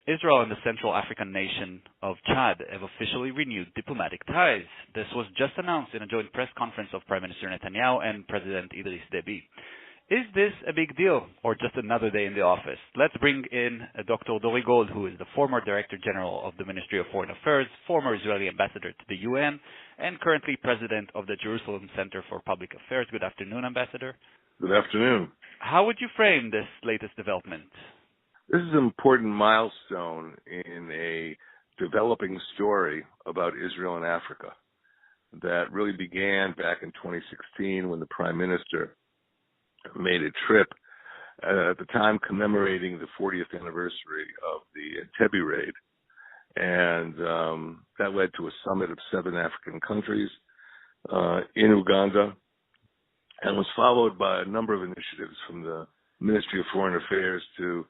Israel and the Central African nation of Chad have officially renewed diplomatic ties. This was just announced in a joint press conference of Prime Minister Netanyahu and President Idris Deby. Is this a big deal or just another day in the office? Let's bring in Dr. Dore Gold, who is the former Director General of the Ministry of Foreign Affairs, former Israeli ambassador to the UN, and currently President of the Jerusalem Center for Public Affairs. Good afternoon, Ambassador. Good afternoon. How would you frame this latest development? This is an important milestone in a developing story about Israel and Africa that really began back in 2016 when the Prime Minister made a trip, at the time commemorating the 40th anniversary of the Entebbe raid. And that led to a summit of 7 African countries in Uganda, and was followed by a number of initiatives from the Ministry of Foreign Affairs to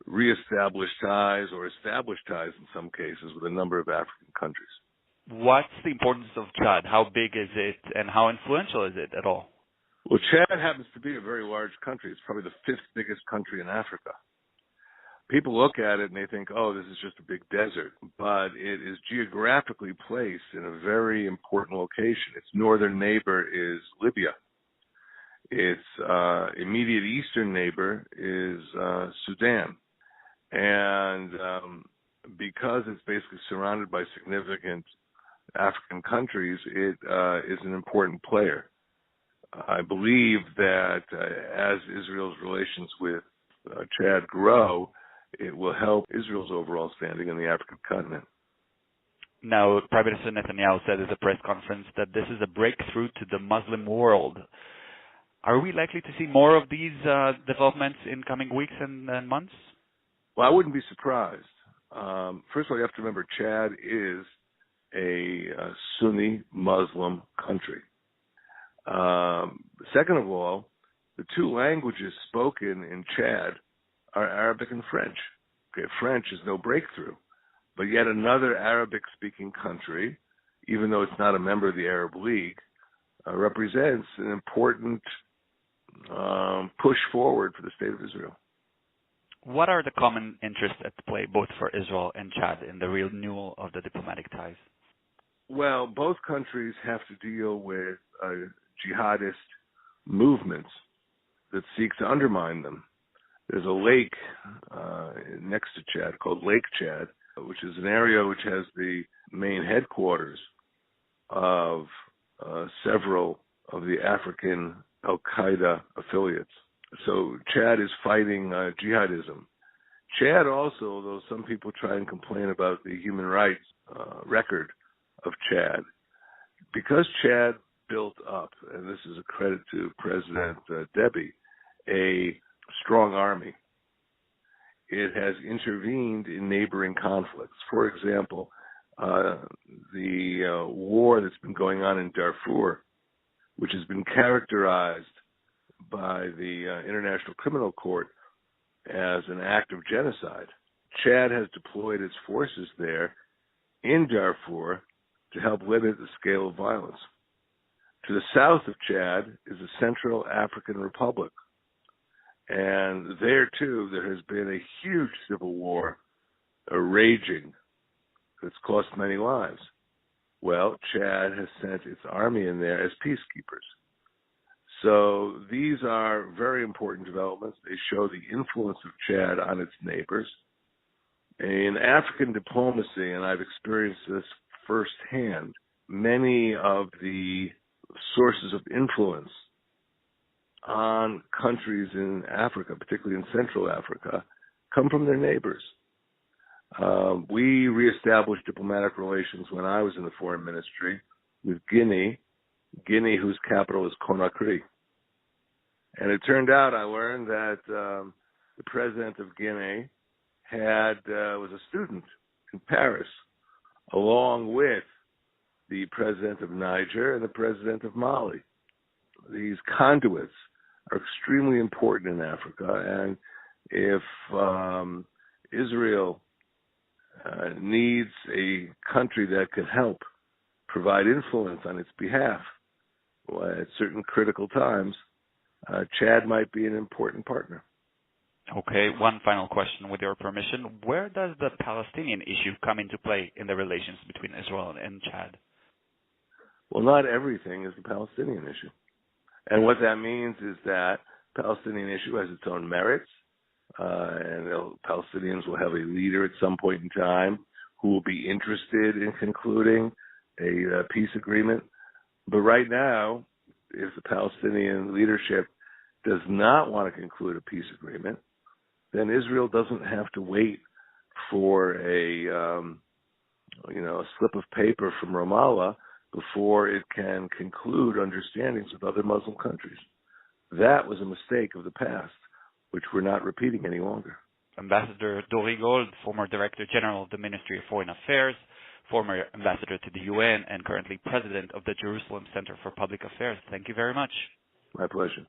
reestablish ties or establish ties in some cases with a number of African countries. What's the importance of Chad? How big is it and how influential is it at all? Well, Chad happens to be a very large country. It's probably the 5th biggest country in Africa. People look at it and they think, oh, this is just a big desert. But it is geographically placed in a very important location. Its northern neighbor is Libya. Its immediate eastern neighbor is Sudan. And because it's basically surrounded by significant African countries, it is an important player. I believe that as Israel's relations with Chad grow, it will help Israel's overall standing in the African continent. Now, Prime Minister Netanyahu said at a press conference that this is a breakthrough to the Muslim world. Are we likely to see more of these developments in coming weeks and months? Well, I wouldn't be surprised. First of all, you have to remember Chad is a Sunni Muslim country. Second of all, the 2 languages spoken in Chad are Arabic and French. Okay, French is no breakthrough, but yet another Arabic-speaking country, even though it's not a member of the Arab League, represents an important push forward for the state of Israel. What are the common interests at play both for Israel and Chad in the renewal of the diplomatic ties? Well, both countries have to deal with jihadist movements that seek to undermine them. There's a lake next to Chad called Lake Chad, which is an area which has the main headquarters of several of the African Al-Qaeda affiliates. So Chad is fighting jihadism. Chad also, although some people try and complain about the human rights record of Chad, because Chad built up, and this is a credit to President Deby, a strong army, it has intervened in neighboring conflicts. For example, the war that's been going on in Darfur, which has been characterized by the International Criminal Court as an act of genocide. Chad has deployed its forces there in Darfur to help limit the scale of violence. To the south of Chad is the Central African Republic. And there, too, there has been a huge civil war raging that's cost many lives. Well, Chad has sent its army in there as peacekeepers. So these are very important developments. They show the influence of Chad on its neighbors. In African diplomacy, and I've experienced this firsthand, many of the sources of influence on countries in Africa, particularly in Central Africa, come from their neighbors. We reestablished diplomatic relations when I was in the foreign ministry with Guinea, whose capital is Conakry. And it turned out, I learned that the president of Guinea was a student in Paris, along with the president of Niger and the president of Mali. These conduits are extremely important in Africa, and if Israel needs a country that can help provide influence on its behalf at certain critical times, Chad might be an important partner. Okay, one final question with your permission. Where does the Palestinian issue come into play in the relations between Israel and Chad? Well, not everything is the Palestinian issue. And what that means is that the Palestinian issue has its own merits, and the Palestinians will have a leader at some point in time who will be interested in concluding a peace agreement. But right now, if the Palestinian leadership does not want to conclude a peace agreement, then Israel doesn't have to wait for a slip of paper from Ramallah before it can conclude understandings with other Muslim countries. That was a mistake of the past, which we're not repeating any longer. Ambassador Dore Gold, former Director General of the Ministry of Foreign Affairs, former Ambassador to the UN, and currently President of the Jerusalem Center for Public Affairs. Thank you very much. My pleasure.